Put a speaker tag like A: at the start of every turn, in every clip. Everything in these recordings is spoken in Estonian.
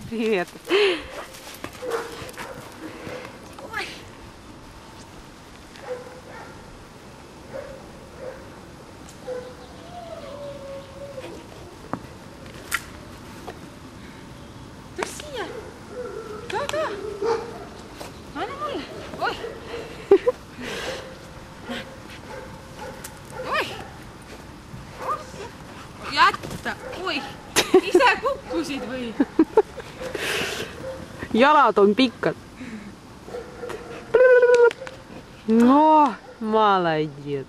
A: Привет.
B: Ой. Tule siia. Too. Anna mulle. Oi. Oi. Jätta. Oi. Ise kukkusid või?
A: Jalad on pikad. No, молодец.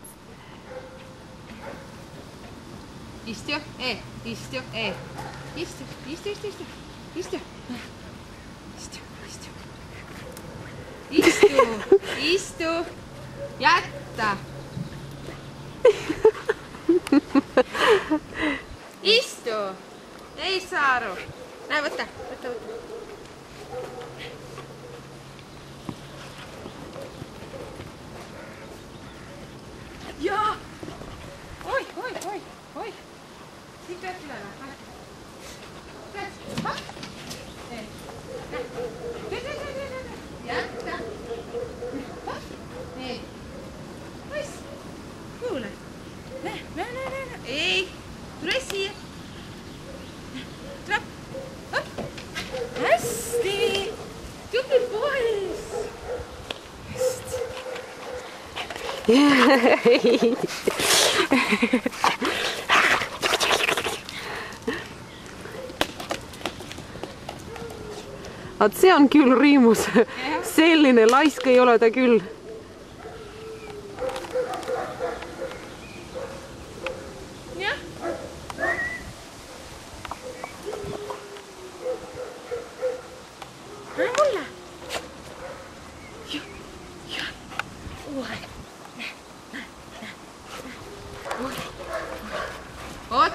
B: Istu, istu. Istu. Jätta. Istu. Ei saa aru. Näe, võta. Jaa. Oi. Siit peab tulema. Jätta. Nii. Poiss. Kuule. Näe. Ei. Tule siia. Tule. Hästi. Tubli poiss. Hästi.
A: Vaat see on küll riimus. Selline laisk ei ole ta küll.
B: Jah. Anna mulle. Ja. Oi. Oot.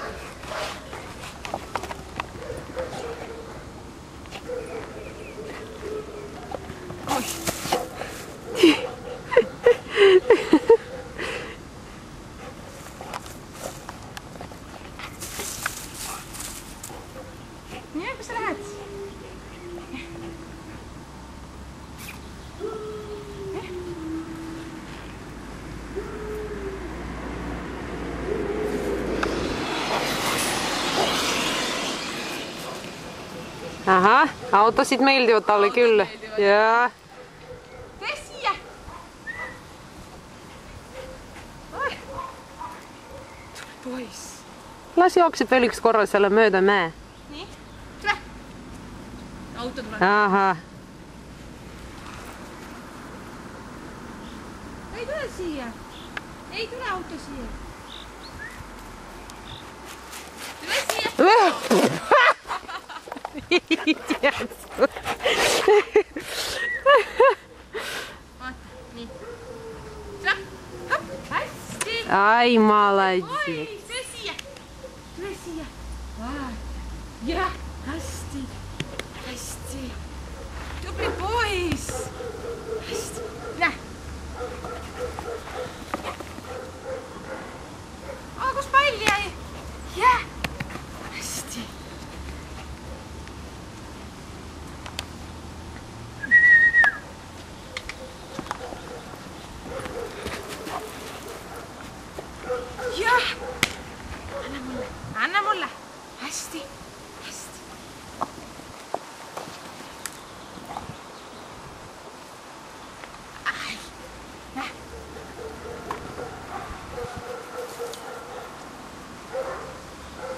B: Oi. Nii, kus sa lähed?
A: Ahah, autosid meeldivad talle küll. Jaa.
B: Tule siia. Oi. Tule poiss.
A: Las jookseb veel üks korra selle mööda mäe.
B: Nii, tule. Auto tuleb.
A: Ahah.
B: Ei tule siia. Ei tule auto siia. Tule siia. Vaata, nii. Tule. Hop, hästi.
A: Ai, молодец.
B: Oi, tule siia. Tule siia. Jah, hästi. Tubli poiss. Hästi. Näe. Kus pall jäi? Jah. Hästi. Jah. Anna mulle. Hästi. Ai. Näe.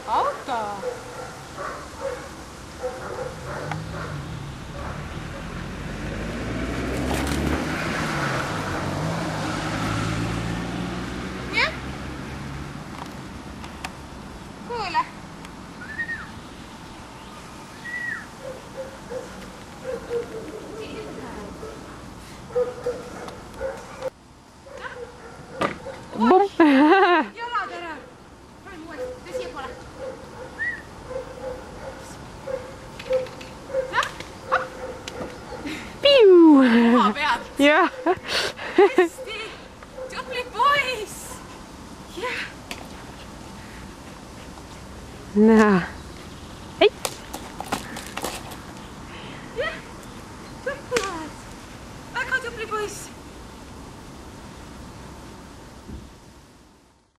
B: Auto. Jah. Kuule.
A: Bum.
B: Jalad ära. Paneme uuesti. Tule siiapoole.
A: Piu.
B: Maa pealt.
A: Jah.
B: Hästi. Tubli poiss. Jah.
A: Näe.